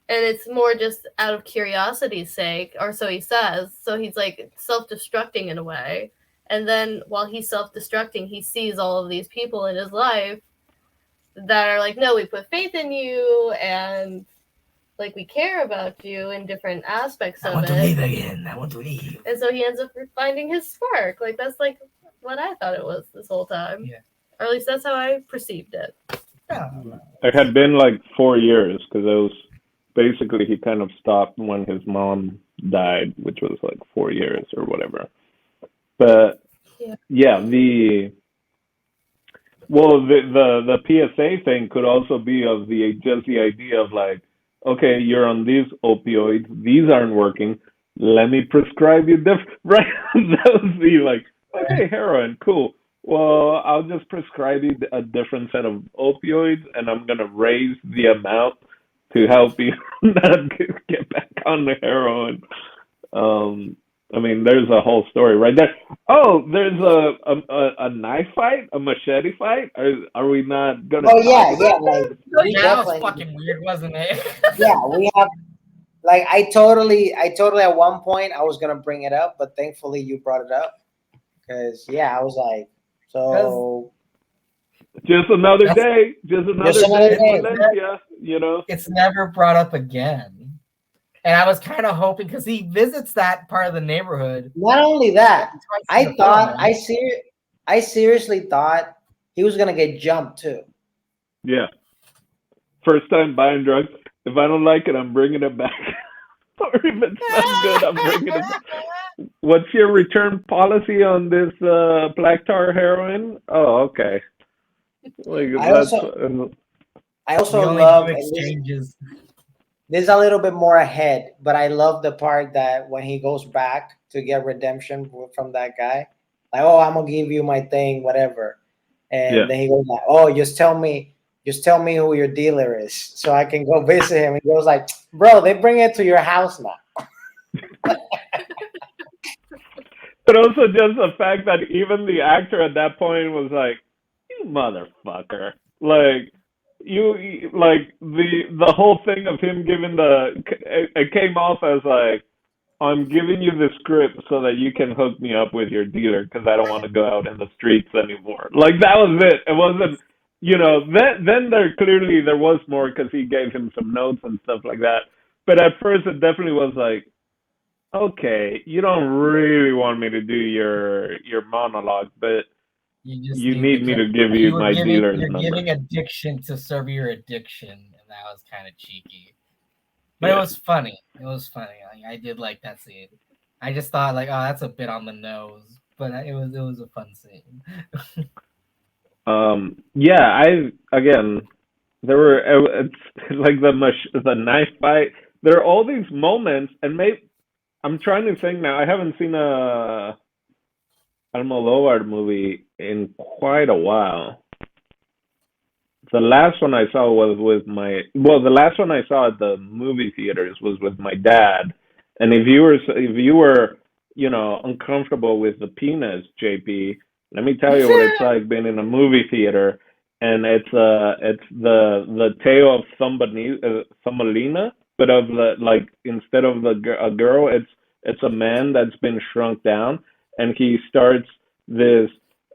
And it's more just out of curiosity's sake, or so he says. So he's like self-destructing in a way. And then while he's self-destructing, he sees all of these people in his life that are like, no, we put faith in you, and like we care about you in different aspects of it. I want to live again. I want to live. And so he ends up finding his spark. Like that's like what I thought it was this whole time. Yeah. Or at least that's how I perceived it. Yeah. It had been like 4 years, because it was basically he kind of stopped when his mom died, which was like 4 years or whatever. But yeah, the PSA thing could also be of just the idea of like, okay, you're on these opioids, these aren't working, let me prescribe you different, right? That would be like, okay, heroin, cool. Well, I'll just prescribe you a different set of opioids, and I'm gonna raise the amount to help you not get back on the heroin. I mean, there's a whole story right there. Oh, there's a knife fight, a machete fight. Are we not gonna? Oh yeah. Like that was fucking weird, wasn't it? Yeah, we have. Like I totally at one point I was gonna bring it up, but thankfully you brought it up, because I was like, so. Just another day. Just another day. Valencia, you know. It's never brought up again. And I was kind of hoping, because he visits that part of the neighborhood. Not only that, I seriously thought he was gonna get jumped too. Yeah. First time buying drugs. If I don't like it, I'm bringing it back. Or if it's not good, I'm bringing it back. What's your return policy on this black tar heroin? Oh, okay. Like, I also love exchanges. This is a little bit more ahead, but I love the part that when he goes back to get redemption from that guy, like, oh, I'm gonna give you my thing, whatever, and then he goes like, oh, just tell me who your dealer is, so I can go visit him. He goes like, bro, they bring it to your house now. But also just the fact that even the actor at that point was like, you motherfucker, like. You like the whole thing of him giving it came off as like, I'm giving you the script so that you can hook me up with your dealer, because I don't want to go out in the streets anymore. Like that was it. It wasn't, then there was more, because he gave him some notes and stuff like that. But at first it definitely was like, okay, you don't really want me to do your monologue, but you need me to give you my dealer's number. You're giving addiction to serve your addiction, and that was kind of cheeky. But it was funny. It was funny. I did like that scene. I just thought like, oh, that's a bit on the nose, but it was a fun scene. There were it's like the knife fight. There are all these moments, and I'm trying to think now. I haven't seen a Almodóvar movie in quite a while. The last one I saw was the last one I saw at the movie theaters was with my dad. And if you were uncomfortable with the penis, JP, let me tell you what it's like being in a movie theater and it's the tale of somebody, Thumbelina, but of the, like, instead of a girl, it's a man that's been shrunk down, and he starts this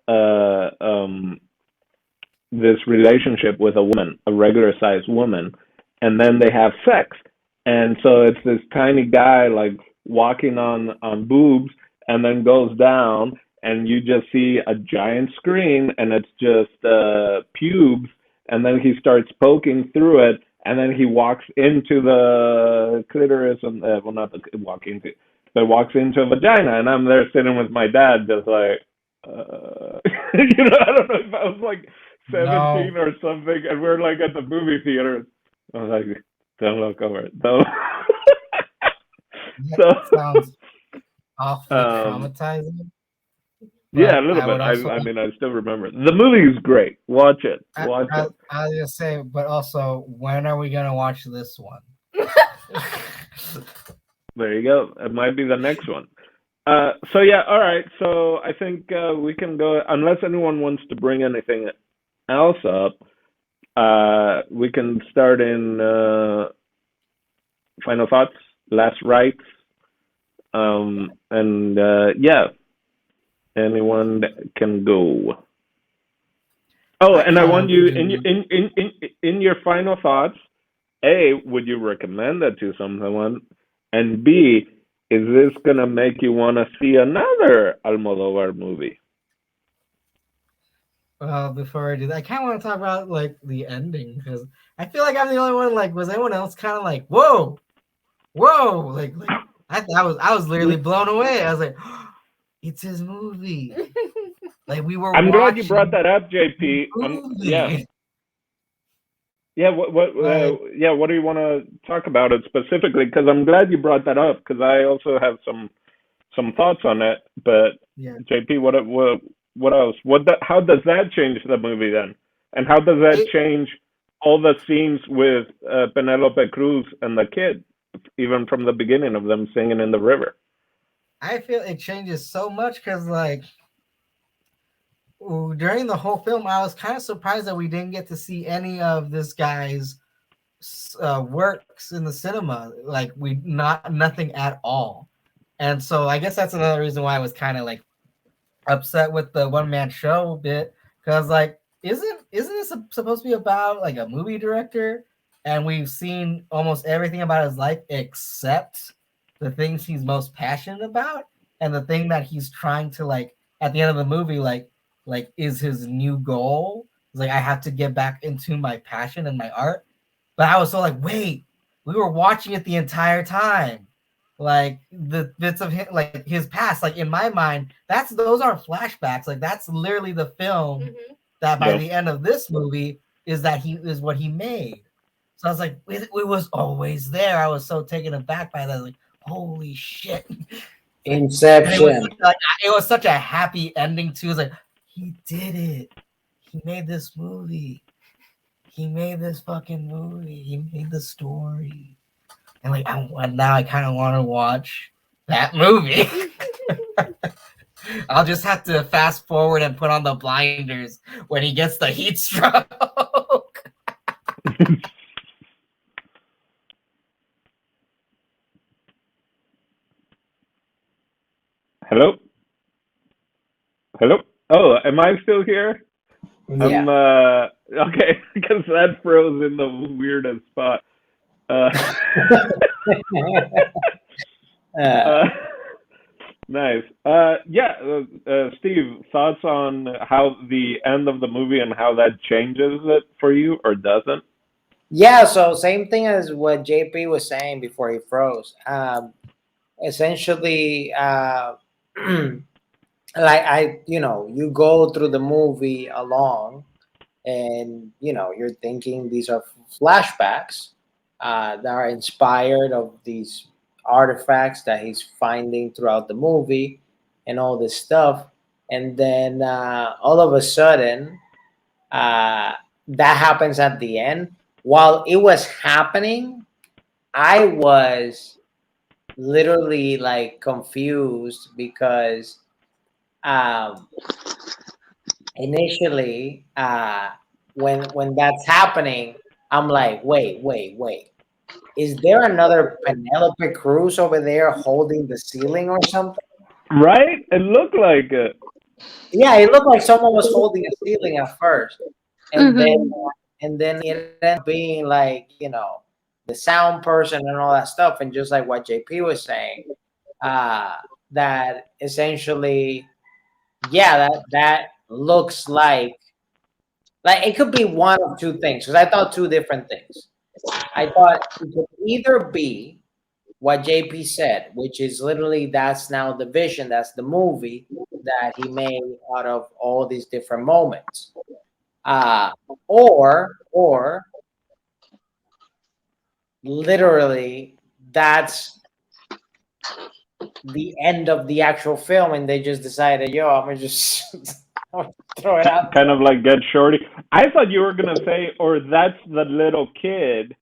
uh um this relationship with a woman, a regular sized woman, and then they have sex. And so it's this tiny guy like walking on boobs, and then goes down, and you just see a giant screen, and it's just pubes, and then he starts poking through it, and then he walks into the clitoris, and well, not the walking into, but walks into a vagina, and I'm there sitting with my dad, just like, I don't know if I was like 17 No, or something, and we're like at the movie theater. I was like, don't look over it. Don't. that So, sounds awfully um, traumatizing. yeah, a But little I bit. would also, I mean, I still remember it. The movie is great. Watch it. Watch it. I was gonna say, but also, when are we gonna watch this one? There you go. It might be the next one. So yeah, all right. So I think we can go, unless anyone wants to bring anything else up. We can start in final thoughts, last rites, and yeah, anyone can go. Oh, I and I kind want of you in do. your final thoughts. A, would you recommend it to someone? And B, is this gonna make you want to see another Almodovar movie? Well, before I do that, I kind of want to talk about like the ending because I feel like I'm the only one. Like, was anyone else kind of like, whoa, whoa, like I was literally blown away. I was like, it's his movie. Like we were I'm glad you brought watching that up, his JP. Yeah, movie. yeah. Like, Yeah. What do you want to talk about it specifically? Because I'm glad you brought that up. Because I also have some thoughts on it. But yeah, JP, what else? How does that change the movie then? And how does that it change all the scenes with Penelope Cruz and the kid, even from the beginning of them singing in the river? I feel it changes so much because like during the whole film, I was kind of surprised that we didn't get to see any of this guy's works in the cinema. Like we not nothing at all. And so I guess that's another reason why I was kind of like upset with the one man show bit because like isn't this supposed to be about like a movie director? And we've seen almost everything about his life except the things he's most passionate about and the thing that he's trying to like at the end of the movie like is his new goal. It's like I have to get back into my passion and my art. But I was so like, wait, we were watching it the entire time. Like the bits of him, like his past, like in my mind, those aren't flashbacks. Like that's literally the film that by Yeah. the end of this movie is that he is what he made. So I was like, it was always there. I was so taken aback by that. Like, holy shit! Like, and Inception. it was such a happy ending too. It was like he did it. He made this movie. He made this fucking movie. He made the story. And like now I kind of want to watch that movie. I'll just have to fast forward and put on the blinders when he gets the heat stroke. Hello? Hello? Oh, am I still here? I'm Yeah. okay, because that froze in the weirdest spot. Uh, uh, uh, nice. Yeah, Steve, thoughts on how the end of the movie and how that changes it for you or doesn't? yeah. So same thing as what JP was saying before he froze. Essentially, like you go through the movie along, and you're thinking these are flashbacks that are inspired of these artifacts that he's finding throughout the movie and all this stuff, and then all of a sudden uh, that happens at the end. While it was happening, I was literally like confused because um, initially when that's happening, I'm like, wait. Is there another Penelope Cruz over there holding the ceiling or something? Right? It looked like it. Yeah, it looked like someone was holding a ceiling at first, and Mhm. then it ended up being like, the sound person and all that stuff, and just like what JP was saying, uh, that essentially, yeah, that looks like it could be one of two things, because I thought two different things. I thought it could either be what JP said, which is literally that's now the vision, that's the movie that he made out of all these different moments. Uh, or literally that's the end of the actual film, and they just decided, yo, I'm gonna just throw it out. Kind of like Get Shorty. I thought you were gonna say, or that's the little kid,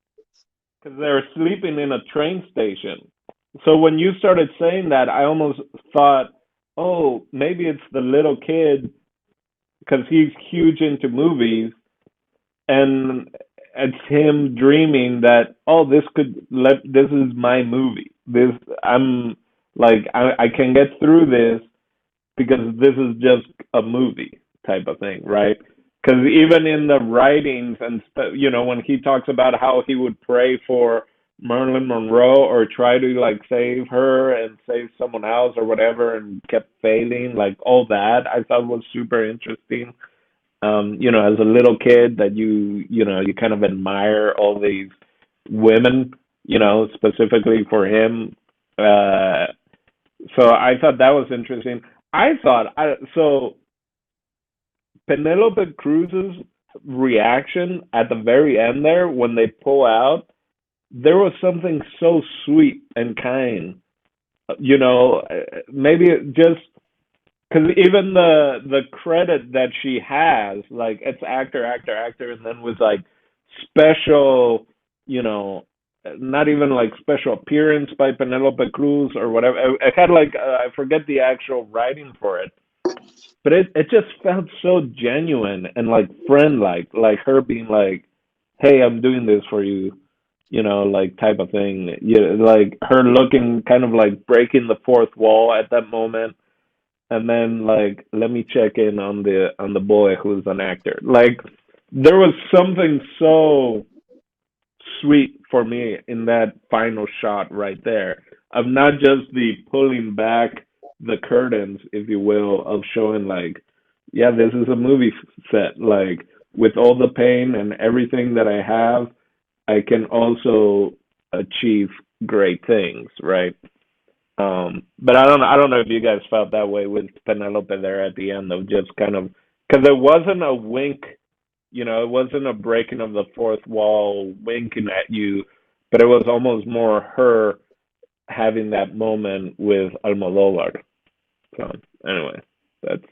because they were sleeping in a train station. So when you started saying that, I almost thought, oh, maybe it's the little kid because he's huge into movies, and it's him dreaming that, oh, this is my movie. This I'm like I can get through this because this is just a movie type of thing, right? Because even in the writings and when he talks about how he would pray for Marilyn Monroe or try to like save her and save someone else or whatever and kept failing, like all that I thought was super interesting. As a little kid that you kind of admire all these women, specifically for him. So I thought that was interesting. So Penelope Cruz's reaction at the very end there when they pull out, there was something so sweet and kind. Maybe it just because even the credit that she has, like it's actor, and then with like special, you know, not even like special appearance by Penelope Cruz or whatever. It had like I forget the actual writing for it, but it just felt so genuine and like friend like her being like, "Hey, I'm doing this for you," like type of thing. Yeah, like her looking kind of like breaking the fourth wall at that moment, and then like let me check in on the boy who's an actor. Like there was something so sweet for me in that final shot right there of not just the pulling back the curtains, if you will, of showing like, yeah, this is a movie set. Like with all the pain and everything that I have, I can also achieve great things, right? But I don't know if you guys felt that way with Penelope there at the end of just kind of because it wasn't a wink, it wasn't a breaking of the fourth wall winking at you, but it was almost more her having that moment with Almodóvar. So anyway, that's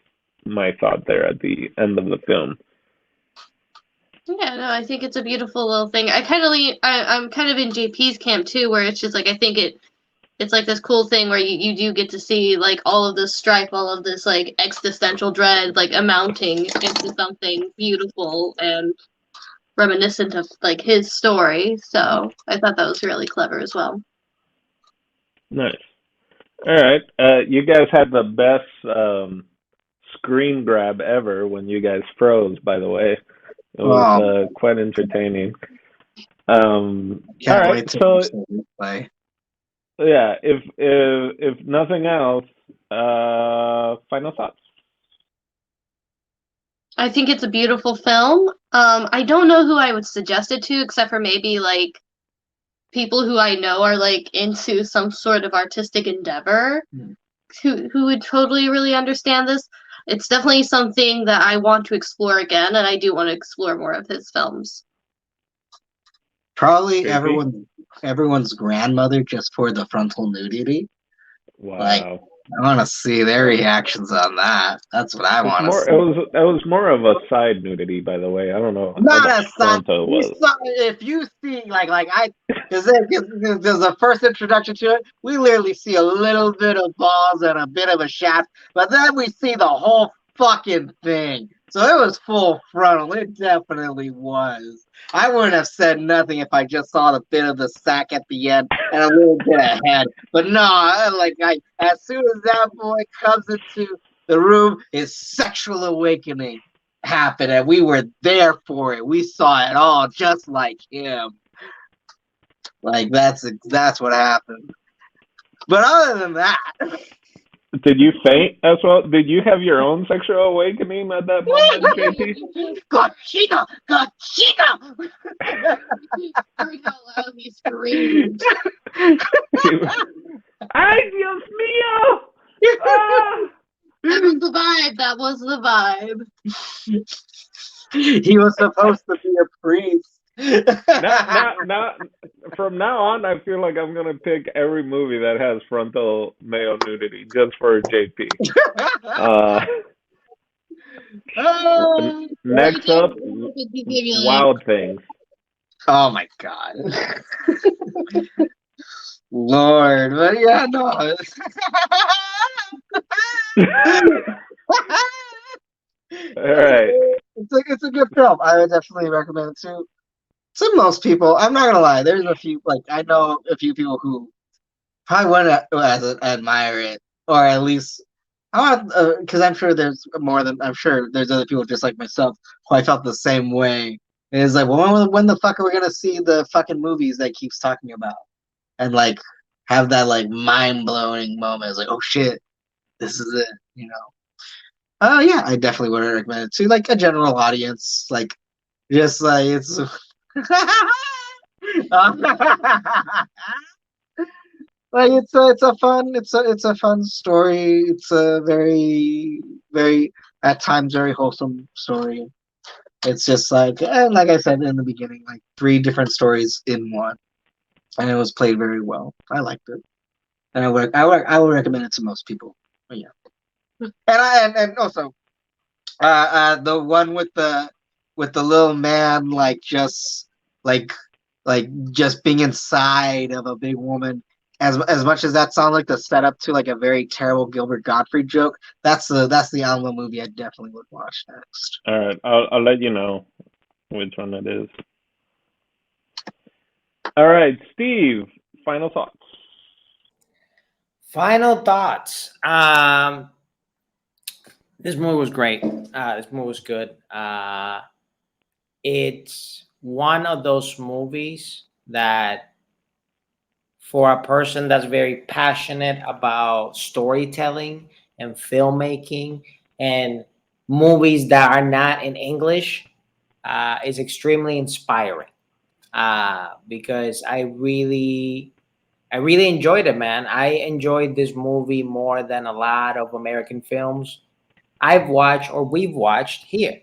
my thought there at the end of the film. Yeah, no, I think it's a beautiful little thing. I'm kind of in JP's camp too, where it's just like I think it's like this cool thing where you do get to see like all of this strife, all of this like existential dread like amounting into something beautiful and reminiscent of like his story. So I thought that was really clever as well. Nice. All right. You guys had the best screen grab ever when you guys froze, by the way. It was quite entertaining. All Can't right. wait to So watch the replay. yeah, if nothing else, final thoughts. I think it's a beautiful film. I don't know who I would suggest it to, except for maybe like people who I know are like into some sort of artistic endeavor, who would totally really understand this. It's definitely something that I want to explore again, and I do want to explore more of his films. Probably JP? everyone's grandmother just for the frontal nudity. Like, Wow. I want to see their reactions on that. That's what I want to see. It was more of a side nudity, by the way. I don't know how Not much a side. frontal it was. If you see, because there's a first introduction to it, we literally see a little bit of balls and a bit of a shaft, but then we see the whole fucking thing. So it was full frontal. It definitely was. I wouldn't have said nothing if I just saw the bit of the sack at the end and a little bit ahead. But no, as soon as that boy comes into the room, his sexual awakening happened, and we were there for it. We saw it all just like him. Like that's what happened. But other than that, Did you faint as well? Did you have your own sexual awakening at that moment, JT? Gachina, Gachina. Heard how loud he screamed. Ay, Dios mío! Ah! That was the vibe. That was the vibe. He was supposed to be a priest. Now, from now on, I feel like I'm gonna pick every movie that has frontal male nudity just for JP. Next up, Wild Things. Oh my god. Lord, but yeah, no. All right. It's a good film. I would definitely recommend it too. To most people, I'm not gonna lie. There's a few, like I know a few people who probably wouldn't admire it, or at least I want because I'm sure there's other people just like myself who I felt the same way. And it's like, well, when the fuck are we gonna see the fucking movies that keeps talking about and like have that like mind blowing moment? It's like, oh shit, this is it, you know? Oh yeah, I definitely would recommend it to like a general audience, like just like it's. Like it's a fun story. It's a very at times very wholesome story. It's just like, and like I said in the beginning, like three different stories in one, and it was played very well. I liked it, and I would recommend it to most people. But yeah, and also the one with the little man like just being inside of a big woman. As much as that sounds like the setup to like a very terrible Gilbert Gottfried joke, that's the Alamo movie I definitely would watch next. All right. I'll let you know which one it is. All right, Steve. Final thoughts. Final thoughts. This movie was great. This movie was good. It's one of those movies that, for a person that's very passionate about storytelling and filmmaking and movies that are not in English, is extremely inspiring. Because I really enjoyed it, man. I enjoyed this movie more than a lot of American films I've watched or we've watched here.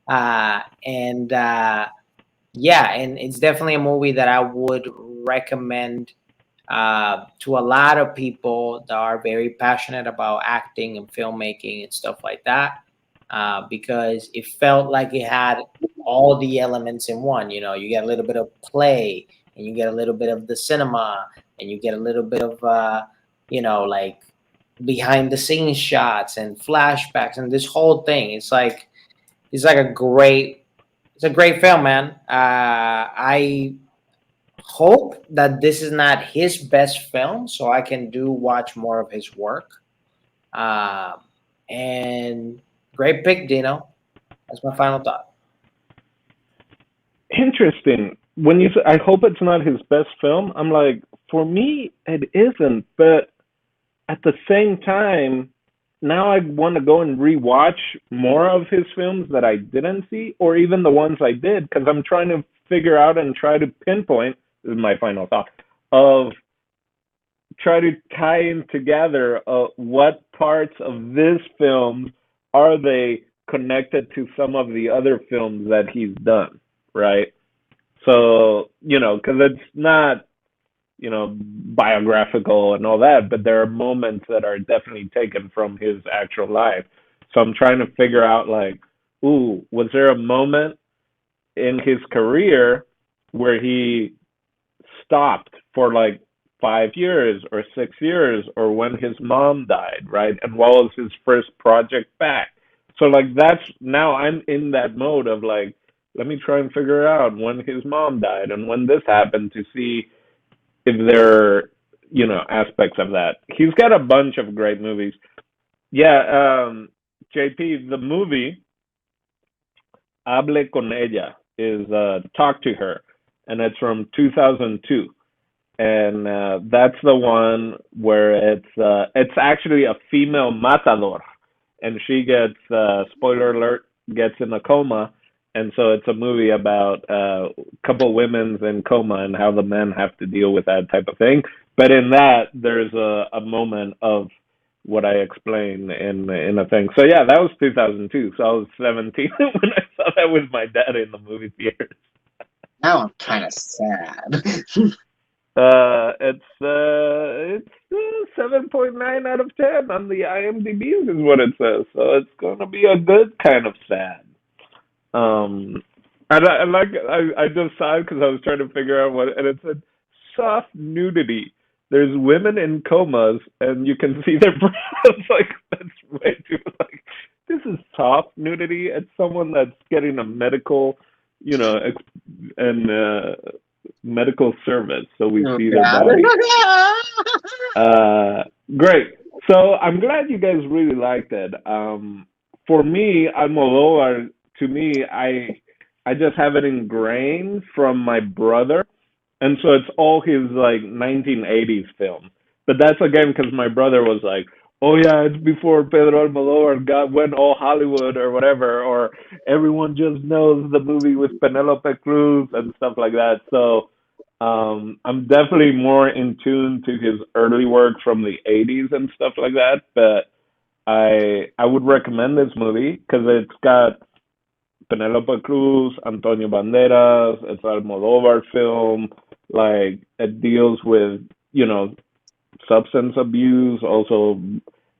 And yeah, and it's definitely a movie that I would recommend to a lot of people that are very passionate about acting and filmmaking and stuff like that, because it felt like it had all the elements in one. You know, you get a little bit of play, and you get a little bit of the cinema, and you get a little bit of like behind the scenes shots and flashbacks and this whole thing. It's like it's a great film, man. I hope that this is not his best film, so I can watch more of his work. And great pick, Dino. That's my final thought. Interesting. When you say, I hope it's not his best film, I'm like, for me, it isn't. But at the same time, now I want to go and rewatch more of his films that I didn't see, or even the ones I did, because I'm trying to figure out and try to pinpoint. This is my final thought of try to tie in together what parts of this film are they connected to some of the other films that he's done, right? So, because it's not, biographical and all that, but there are moments that are definitely taken from his actual life. So I'm trying to figure out, like, ooh, was there a moment in his career where he stopped for like 5 years or 6 years, or when his mom died, right? And what was his first project back? So like that's now I'm in that mode of like, let me try and figure out when his mom died and when this happened to see if there are, aspects of that. He's got a bunch of great movies. Yeah, JP, the movie Hable con ella is Talk to Her, and it's from 2002. And that's the one where it's actually a female matador, and she gets spoiler alert, gets in a coma, and so it's a movie about a couple women's in coma and how the men have to deal with that type of thing. But in that, there's a moment of what I explained in a thing. So yeah, that was 2002. So I was 17 when I saw that with my dad in the movie theater. Now I'm kind of sad. It's 7.9 out of 10 on the IMDb is what it says. So it's going to be a good kind of sad. I just saw it because I was trying to figure out what, and it said soft nudity. There's women in comas, and you can see their breasts. Like that's way too like. This is soft nudity. It's someone that's getting a medical, and medical service, so we see their body. Great. So I'm glad you guys really liked it. For me, Almodóvar, to me, I just have it ingrained from my brother, and so it's all his like 1980s films. But that's again because my brother was like, "Oh yeah, it's before Pedro Almodóvar went all Hollywood or whatever," or everyone just knows the movie with Penélope Cruz and stuff like that. So I'm definitely more in tune to his early work from the 80s and stuff like that. But I would recommend this movie because it's got Penelope Cruz, Antonio Banderas. It's an Almodóvar film. Like it deals with substance abuse, also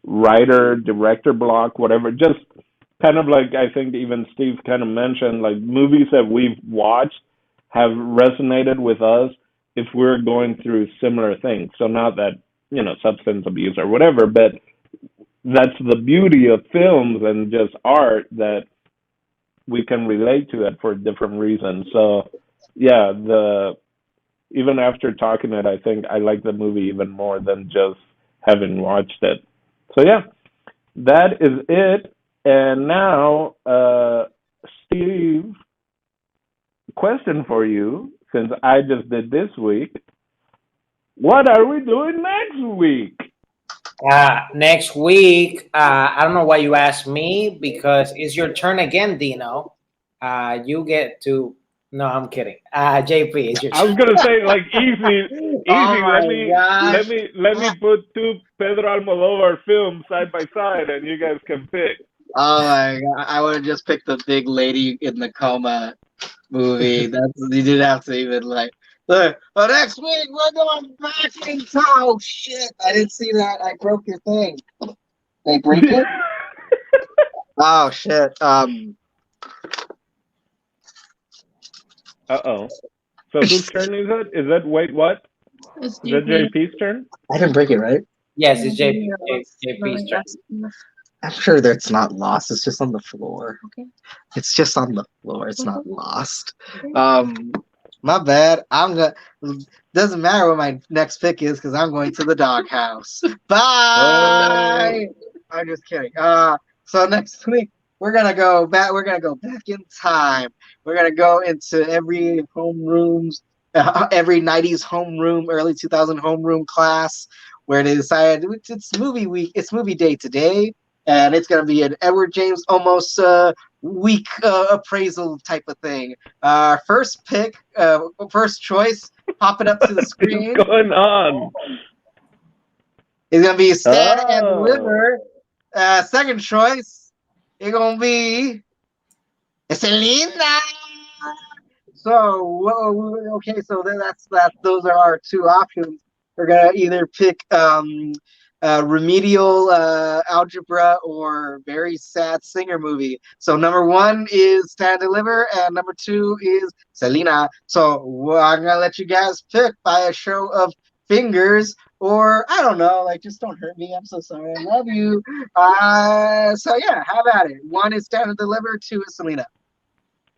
writer director block, whatever. Just kind of like I think even Steve kind of mentioned, like movies that we've watched have resonated with us if we're going through similar things. So not that substance abuse or whatever, but that's the beauty of films and just art that we can relate to it for different reasons. So yeah, even after talking it, I think I like the movie even more than just having watched it. So yeah, that is it. And now, Steve, question for you, since I just did this week. What are we doing next week? Next week, I don't know why you asked me because it's your turn again, Dino. You get to. No, I'm kidding. JP, it's your turn. I was gonna say like easy. Oh my let gosh. me put two Pedro Almodóvar films side by side, and you guys can pick. Oh my god! I would have just picked the big lady in the coma movie. You didn't have to even like. Look, well, next week we're going back in time. Oh shit! I didn't see that. I broke your thing. They break it? Oh shit! Uh-oh. So whose turn is it? Is that wait what? It's Is that JP. JP's turn? I didn't break it, right? Yes, it's JP's turn. I'm sure that it's not lost. It's just on the floor. Okay. It's just on the floor. It's not lost. My bad. Doesn't matter what my next pick is because I'm going to the doghouse. Bye. I'm just kidding. So next week we're gonna go back. We're gonna go back in time. We're gonna go into every homerooms, every '90s homeroom, early 2000 homeroom class where they decided it's movie week. It's movie day today, and it's gonna be an Edward James almost week appraisal type of thing. First pick, first choice, pop it up to the screen. What's going on? It's gonna be Stand and Deliver. Second choice, it's gonna be Selena. So okay, so then that's those are our two options. We're gonna either pick remedial algebra or very sad singer movie. So number one is Stand Deliver, and number two is Selena. So I'm gonna let you guys pick by a show of fingers. Or I don't know, like just don't hurt me. I'm so sorry. I love you. So yeah, how about it? 1 is Stand and Deliver, 2 is Selena.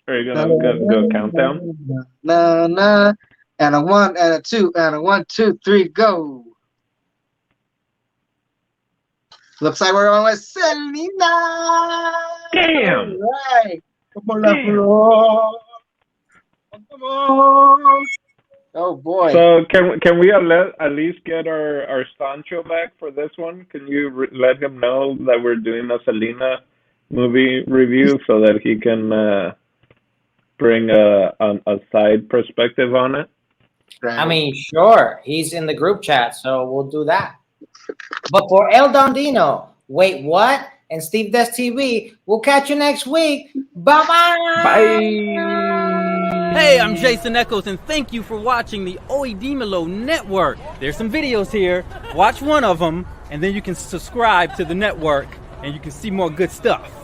Are you gonna go countdown? Na na, and a 1 and a 2 and a 1, 2, 3, go. Looks like we're going with Selena. Damn. All right. Damn. Oh boy. So can we at least get our Sancho back for this one? Can you let him know that we're doing a Selena movie review so that he can bring a side perspective on it? I mean, sure, he's in the group chat, so we'll do that. But for El Dondino, wait, what? And Steve Des TV, we'll catch you next week. Bye-bye. Bye. Hey, I'm Jason Echoes, and thank you for watching the Dimelo Network. There's some videos here. Watch one of them, and then you can subscribe to the network, and you can see more good stuff.